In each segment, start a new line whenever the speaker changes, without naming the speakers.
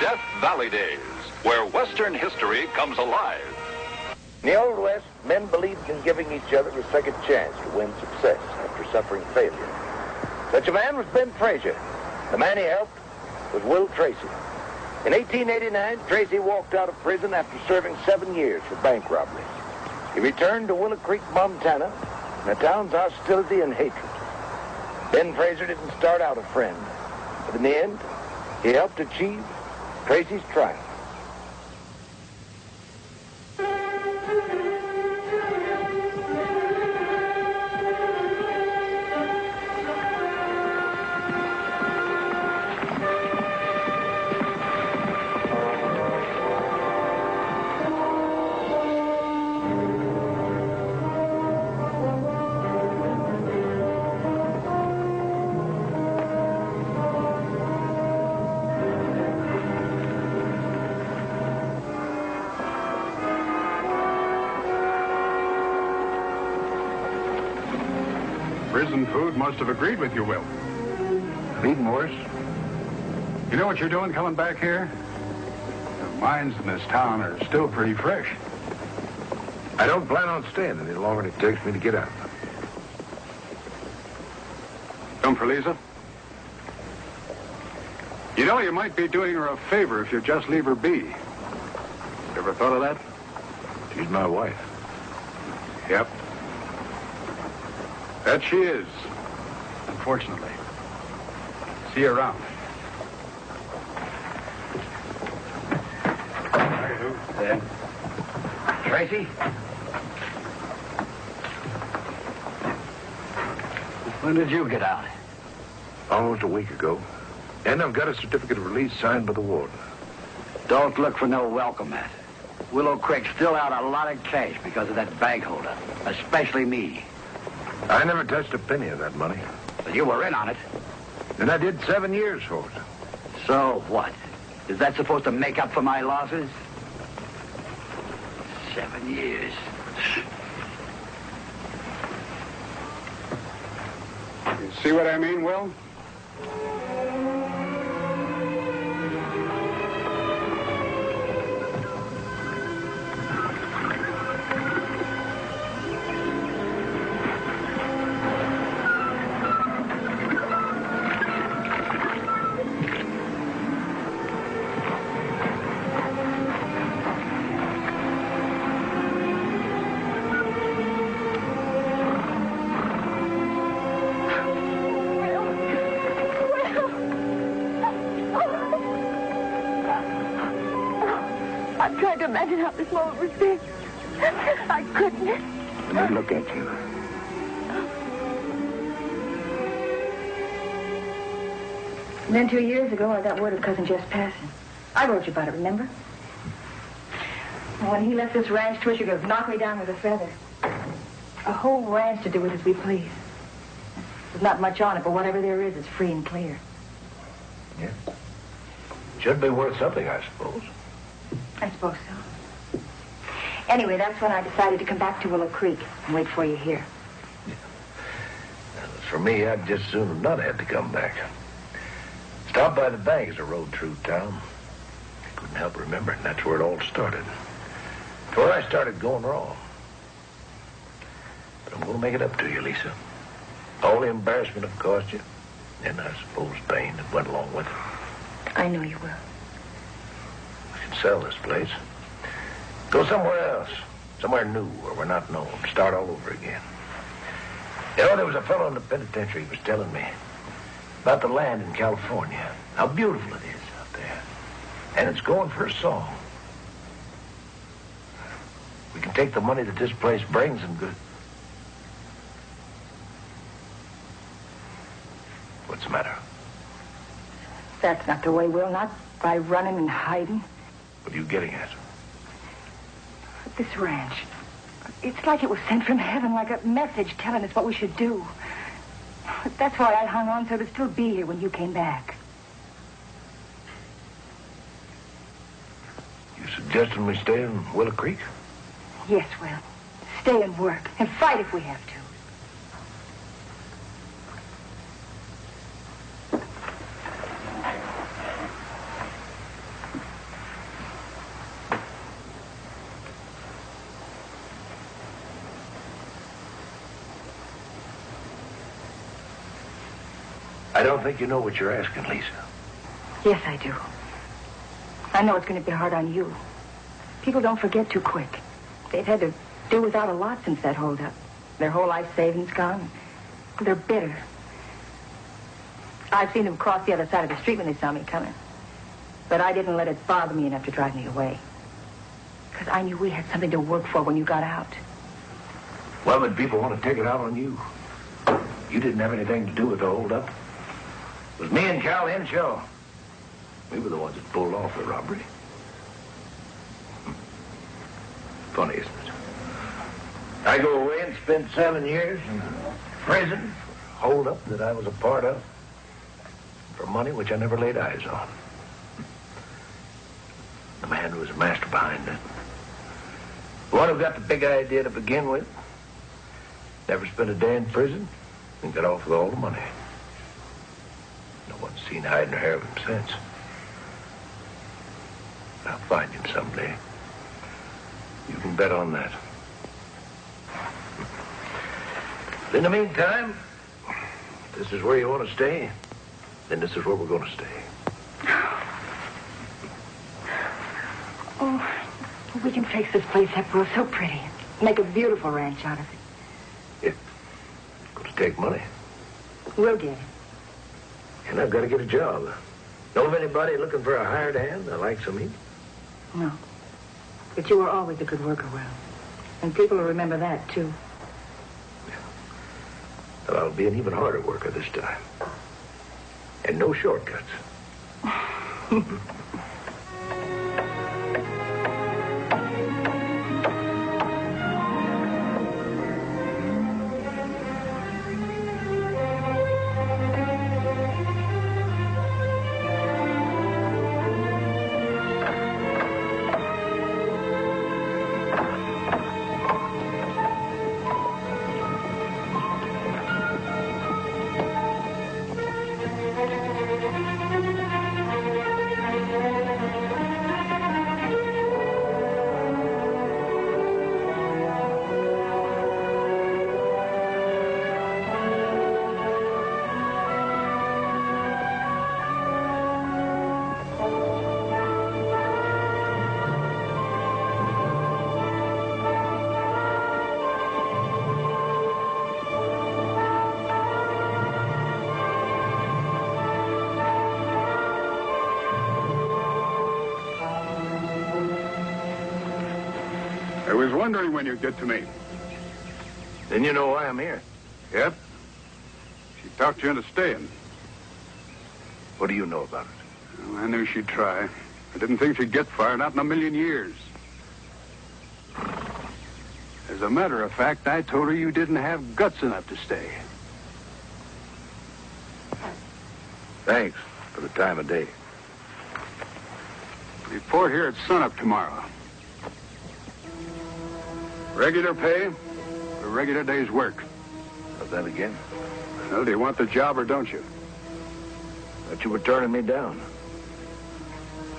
Death Valley days, where Western history comes alive.
In the Old West, men believed in giving each other a second chance to win success after suffering failure. Such a man was Ben Frazier. The man he helped was Will Tracy. In 1889, Tracy walked out of prison after serving 7 years for bank robbery. He returned to Willow Creek, Montana, in the town's hostility and hatred. Ben Frazier didn't start out a friend, but in the end, he helped achieve Tracy's triumph.
Prison food must have agreed with you, Will.
I've eaten worse.
You know what you're doing coming back here? The mines in this town are still pretty fresh.
I don't plan on staying any longer than it takes me to get out.
Come for Lisa? You know, you might be doing her a favor if you just leave her be. You ever thought of that?
She's my wife.
Yep. That she is, unfortunately. See you around. Hi, Lou.
Then. Tracy? When did you get out?
Almost a week ago. And I've got a certificate of release signed by the warden.
Don't look for no welcome mat. Willow Creek's still out a lot of cash because of that bank holdup, especially me.
I never touched a penny of that money.
But you were in on it.
And I did 7 years for it.
So what? Is that supposed to make up for my losses? 7 years.
You see what I mean, Will?
I'm trying to imagine how this moment was been. I couldn't.
Let me look at you.
And then 2 years ago, I got word of Cousin Jeff's passing. I wrote you about it, remember? And when he left this ranch, Twisha could knock me down with a feather. A whole ranch to do with as we please. There's not much on it, but whatever there is free and clear.
Yeah. Should be worth something, I suppose.
I suppose so. Anyway, that's when I decided to come back to Willow Creek and wait for you here.
Yeah. For me, I'd just soon have not had to come back. Stopped by the bank as I rode through town. I couldn't help remembering that's where it all started. It's where I started going wrong. But I'm going to make it up to you, Lisa. All the embarrassment it caused you, and I suppose pain that went along with it.
I know you will.
We can sell this place. Go somewhere else. Somewhere new where we're not known. Start all over again. You know, there was a fellow in the penitentiary who was telling me about the land in California. How beautiful it is out there. And it's going for a song. We can take the money that this place brings and good. What's the matter?
That's not the way, Will. Not by running and hiding.
What are you getting at?
This ranch. It's like it was sent from heaven, like a message telling us what we should do. That's why I hung on so to still be here when you came back.
You suggesting we stay in Willow Creek?
Yes, Will. Stay and work and fight if we have to.
I don't think you know what you're asking, Lisa.
Yes, I do. I know it's going to be hard on you. People don't forget too quick. They've had to do without a lot since that holdup. Their whole life savings gone. They're bitter. I've seen them cross the other side of the street when they saw me coming. But I didn't let it bother me enough to drive me away. Because I knew we had something to work for when you got out.
Well, then people want to take it out on you. You didn't have anything to do with the holdup. It was me and Cal Henshaw. We were the ones that pulled off the robbery. Funny, isn't it? I go away and spend 7 years in prison for a holdup that I was a part of for money which I never laid eyes on. The man who was the master behind it, the one who got the big idea to begin with, never spent a day in prison and got off with all the money. No one's seen hide nor hair of him since. I'll find him someday. You can bet on that. But in the meantime, if this is where you want to stay, then this is where we're going to stay.
Oh, we can fix this place up real so pretty. Make a beautiful ranch out of it.
It's going to take money.
We'll get it.
And I've got to get a job. Know of anybody looking for a hired hand that likes of me?
No. But you were always a good worker, Will. And people will remember that, too.
Well, I'll be an even harder worker this time. And no shortcuts.
I was wondering when you'd get to me.
Then you know why I'm here.
Yep. She talked you into staying.
What do you know about it?
Well, I knew she'd try. I didn't think she'd get far, not in a million years. As a matter of fact, I told her you didn't have guts enough to stay.
Thanks for the time of day.
Report here at sunup tomorrow. Regular pay for a regular day's work.
How's that again?
Well, do you want the job or don't you?
Thought you were turning me down.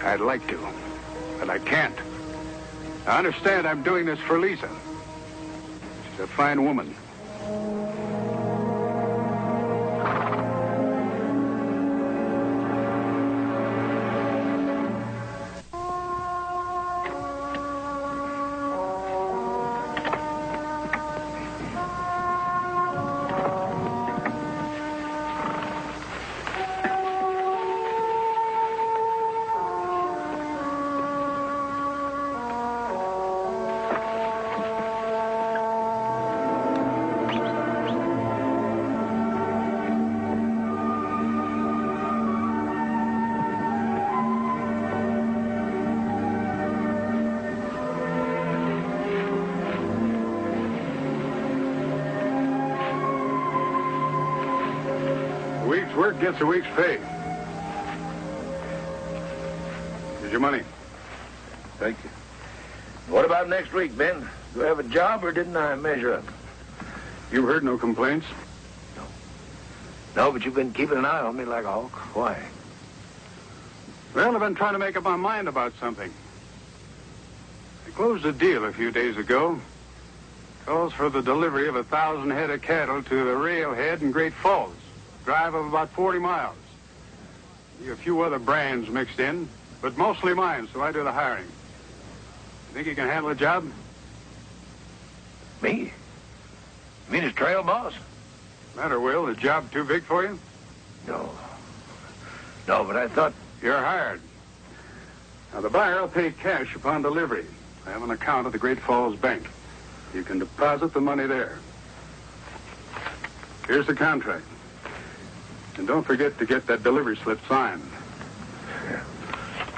I'd like to, but I can't. I understand I'm doing this for Lisa. She's a fine woman. A week's work gets a week's pay. Here's your money.
Thank you. What about next week, Ben? Do I have a job or didn't I measure up?
You heard no complaints?
No, but you've been keeping an eye on me like a hawk. Why?
Well, I've been trying to make up my mind about something. I closed a deal a few days ago. Calls for the delivery of 1,000 head of cattle to the railhead in Great Falls. Drive of about 40 miles. A few other brands mixed in, but mostly mine, so I do the hiring. You think you can handle the job?
Me? You mean as trail boss?
Matter, Will? The job too big for you?
No. No, but I thought...
You're hired. Now, the buyer will pay cash upon delivery. I have an account at the Great Falls Bank. You can deposit the money there. Here's the contract. And don't forget to get that delivery slip signed.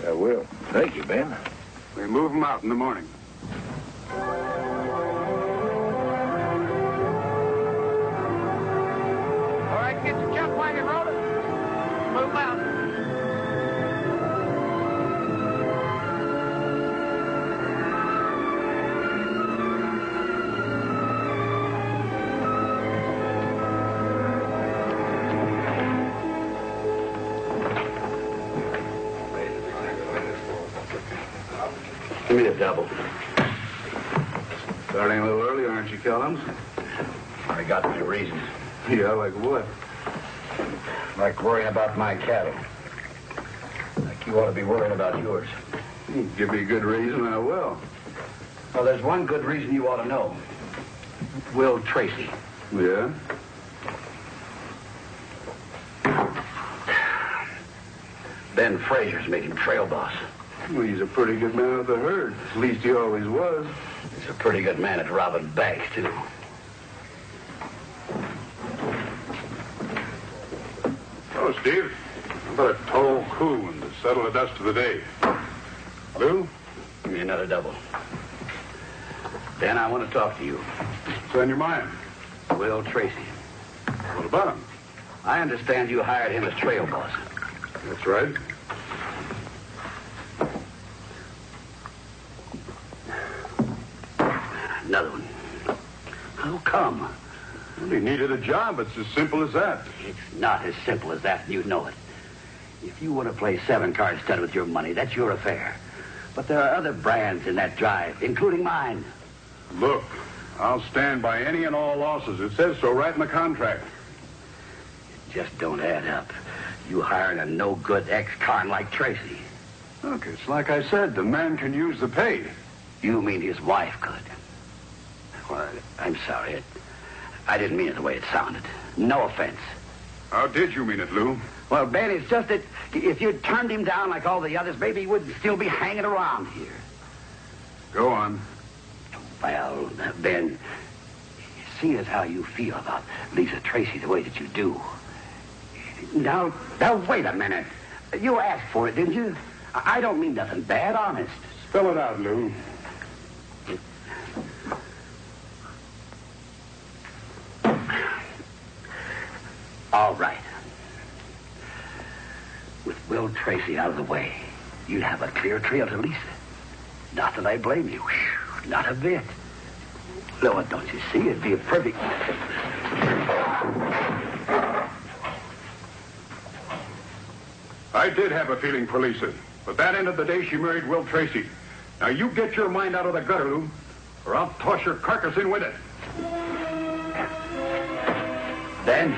I will. Thank you, Ben.
We move them out in the morning.
All right, get your jump wagon rolling. Move out.
Give me a double.
Starting a little early, aren't you, Kellums?
I got my reasons.
Yeah, like what?
Like worrying about my cattle. Like you ought to be worrying about yours.
Give me a good reason, I will.
Well, there's one good reason you ought to know. Will Tracy.
Yeah?
Ben Frazier's made him trail boss.
Well, he's a pretty good man of the herd. At least he always was.
He's a pretty good man at robbing banks, too.
Oh, Steve, how about a tall coup and to settle the dust of the day? Lou?
Give me another double. Ben, I want to talk to you.
What's on your mind?
Will Tracy.
What about him?
I understand you hired him as trail boss.
That's right.
Another one. How come?
Well, he needed a job. It's as simple as that.
It's not as simple as that, and you know it. If you want to play 7-card stud with your money, that's your affair. But there are other brands in that drive, including mine.
Look, I'll stand by any and all losses. It says so right in the contract.
It just don't add up. You hiring a no-good ex-con like Tracy.
Look, it's like I said, the man can use the pay.
You mean his wife could? Well, I'm sorry. I didn't mean it the way it sounded. No offense.
How did you mean it, Lou?
Well, Ben, it's just that if you'd turned him down like all the others, maybe he wouldn't still be hanging around here.
Go on.
Well, Ben, seeing as how you feel about Lisa Tracy the way that you do. Now, wait a minute. You asked for it, didn't you? I don't mean nothing bad, honest.
Spell it out, Lou.
All right. With Will Tracy out of the way, you'd have a clear trail to Lisa. Not that I blame you. Not a bit. Lord, don't you see? It'd be a perfect...
I did have a feeling for Lisa, but that ended the day she married Will Tracy. Now, you get your mind out of the gutter, Lou, or I'll toss your carcass in with it.
Ben,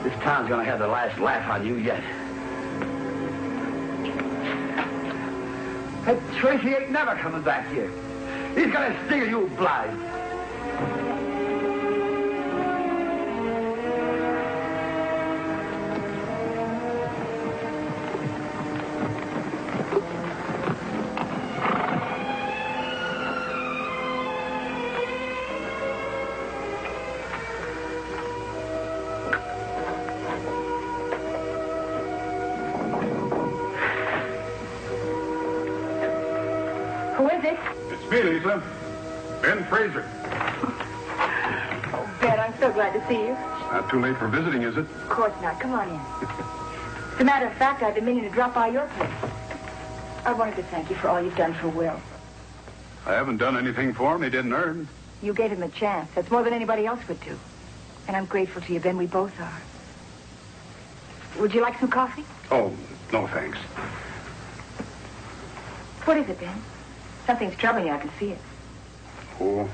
this town's gonna have the last laugh on you yet. That Tracy ain't never coming back here. He's gonna steal you blind.
Who is it?
It's me, Lisa. Ben Fraser.
Oh, Ben, I'm so glad to see you.
Not too late for visiting, is it?
Of course not. Come on in. As a matter of fact, I've been meaning to drop by your place. I wanted to thank you for all you've done for Will.
I haven't done anything for him he didn't earn.
You gave him a chance. That's more than anybody else would do. And I'm grateful to you, Ben. We both are. Would you like some coffee?
Oh, no thanks.
What is it, Ben? Something's troubling you. I can see it.
Oh.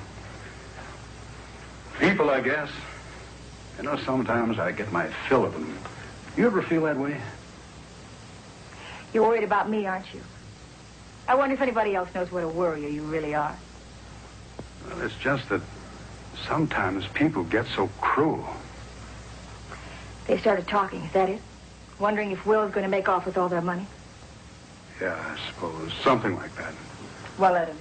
People, I guess. You know, sometimes I get my fill of them. You ever feel that way?
You're worried about me, aren't you? I wonder if anybody else knows what a worrier you really are.
Well, it's just that sometimes people get so cruel.
They started talking, is that it? Wondering if Will's going to make off with all their money?
Yeah, I suppose. Something like that.
Well, let him.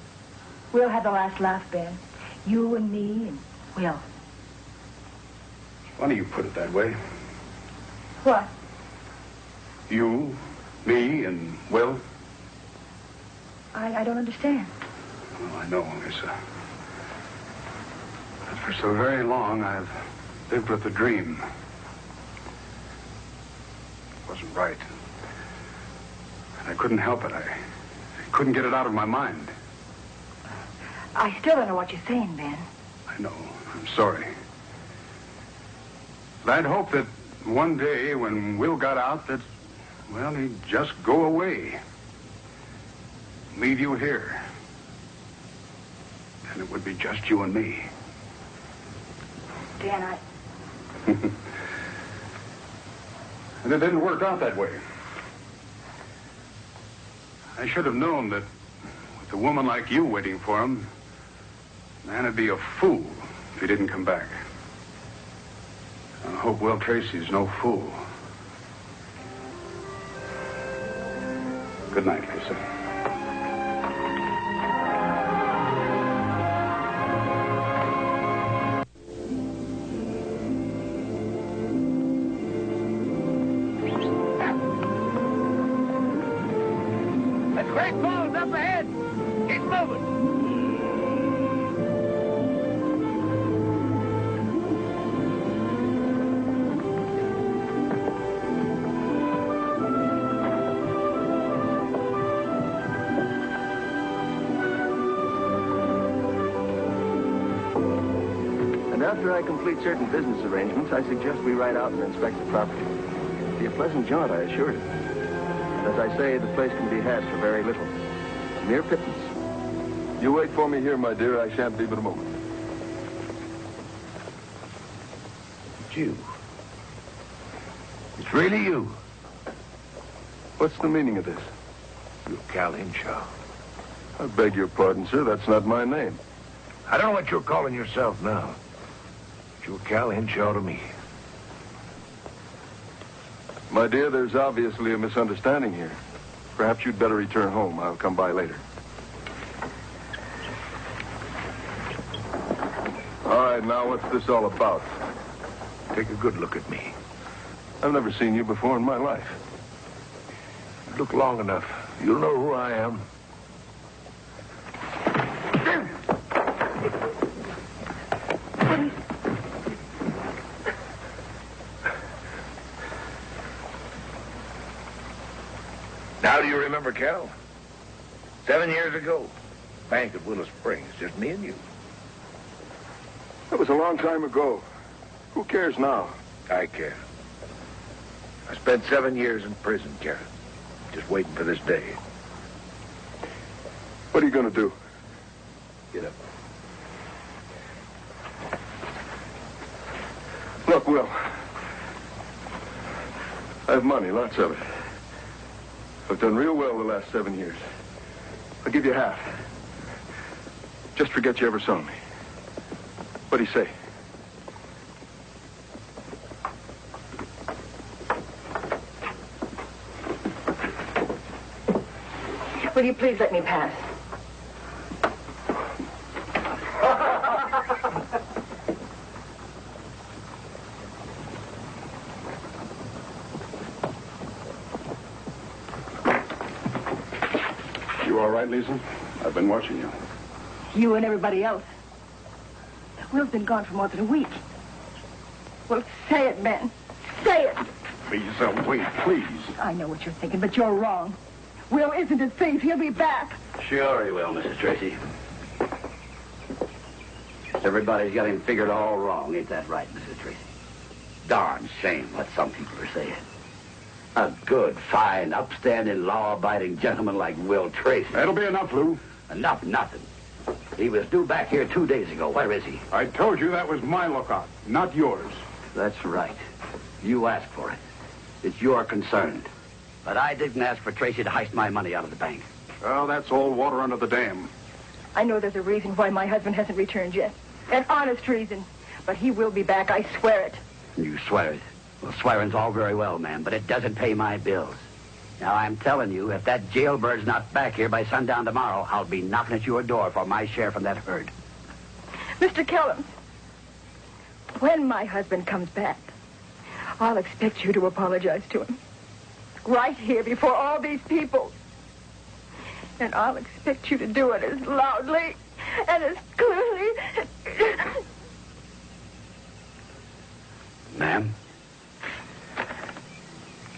We'll have the last laugh, Ben. You and me and Will.
Funny you put it that way.
What?
You, me, and Will.
I don't understand.
Well, I know, Lisa. But for so very long, I've lived with a dream. It wasn't right. And I couldn't help it. I couldn't get it out of my mind.
I still don't know what you're saying, Ben.
I know. I'm sorry. But I'd hoped that one day when Will got out that, well, he'd just go away. Leave you here. And it would be just you and me.
Dan,
And it didn't work out that way. I should have known that with a woman like you waiting for him, man would be a fool if he didn't come back. I hope Will Tracy's no fool. Good night, Lisa.
The great ball's up ahead. Keep moving.
And after I complete certain business arrangements, I suggest we ride out and inspect the property. It'll be a pleasant jaunt, I assure you. And as I say, the place can be had for very little. A mere pittance.
You wait for me here, my dear. I shan't be but a moment.
It's you. It's really you.
What's the meaning of this?
You're Cal Henshaw.
I beg your pardon, sir. That's not my name.
I don't know what you're calling yourself now. But you're Cal Henshaw to me.
My dear, there's obviously a misunderstanding here. Perhaps you'd better return home. I'll come by later. All right, now what's this all about?
Take a good look at me.
I've never seen you before in my life.
Look long enough. You'll know who I am. Now do you remember, Cal? 7 years ago, bank at Willow Springs, just me and you.
That was a long time ago. Who cares now?
I care. I spent 7 years in prison, Cal. Just waiting for this day.
What are you going to do?
Get up.
Look, Will. I have money, lots of it. I've done real well the last 7 years. I'll give you half. Just forget you ever saw me. What do you say?
Will you please let me pass?
You all right, Lisa? I've been watching you.
You and everybody else. Will's been gone for more than a week. Well, say it, Ben. Say it.
Lisa, wait, please.
I know what you're thinking, but you're wrong. Will isn't a thief. He'll be back.
Sure he will, Mrs. Tracy. Everybody's got him figured all wrong. Ain't that right, Mrs. Tracy? Darn shame what some people are saying. A good, fine, upstanding, law-abiding gentleman like Will Tracy.
That'll be enough, Lou.
Enough, nothing. He was due back here 2 days ago. Where is he?
I told you that was my lookout, not yours.
That's right. You asked for it. It's your concern. But I didn't ask for Tracy to heist my money out of the bank.
Well, that's all water under the dam.
I know there's a reason why my husband hasn't returned yet. An honest reason. But he will be back, I swear it.
You swear it? Well, swearing's all very well, ma'am, but it doesn't pay my bills. Now, I'm telling you, if that jailbird's not back here by sundown tomorrow, I'll be knocking at your door for my share from that herd.
Mr. Kellum, when my husband comes back, I'll expect you to apologize to him. Right here before all these people. And I'll expect you to do it as loudly and as clearly.
Ma'am,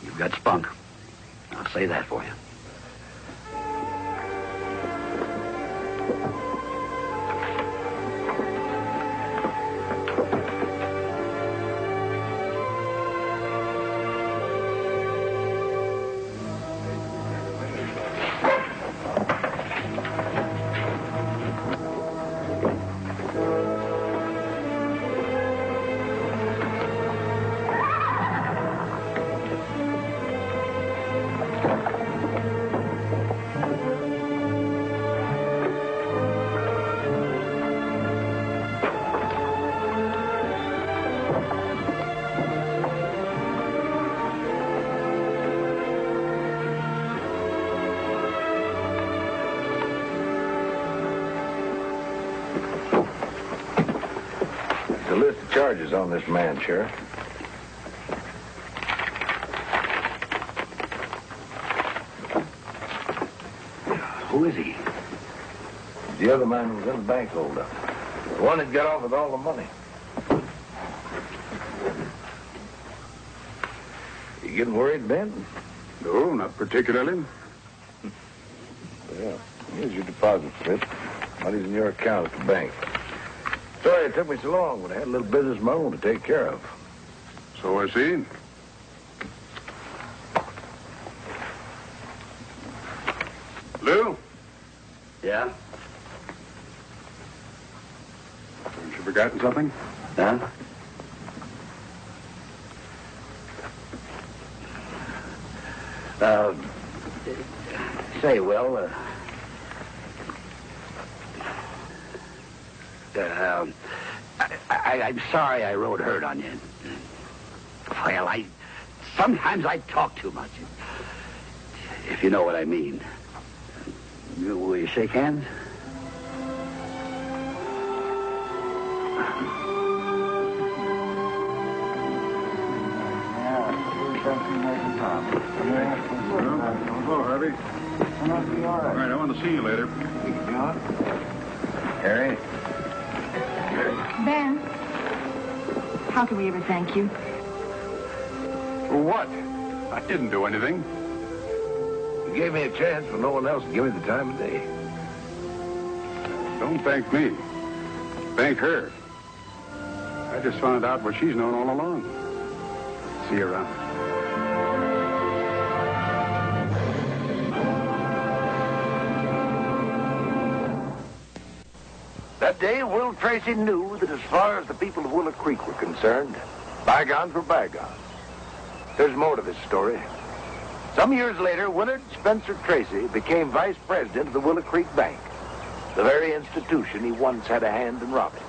you've got spunk. I'll say that for you.
The list of charges on this man, Sheriff.
Who is he?
The other man who was in the bank holdup. The one that got off with all the money. You getting worried, Ben?
No, not particularly.
Well, here's your deposit slip. Money's in your account at the bank. Sorry it took me so long, but I had a little business of my own to take care of.
So I see. Lou?
Yeah?
Haven't you forgotten something?
Huh? Say, Will, I'm sorry I rode herd on you. Well, sometimes I talk too much. If you know what I mean. Will you shake hands?
Hello, Harvey. All right, I want to see you later.
Harry?
Ben, how can we ever thank you?
For what? I didn't do anything.
You gave me a chance when no one else would give me the time of day.
Don't thank me. Thank her. I just found out what she's known all along. See you around.
That day, Will Tracy knew that as far as the people of Willow Creek were concerned, bygones were bygones. There's more to this story. Some years later, Willard Spencer Tracy became vice president of the Willow Creek Bank, the very institution he once had a hand in robbing.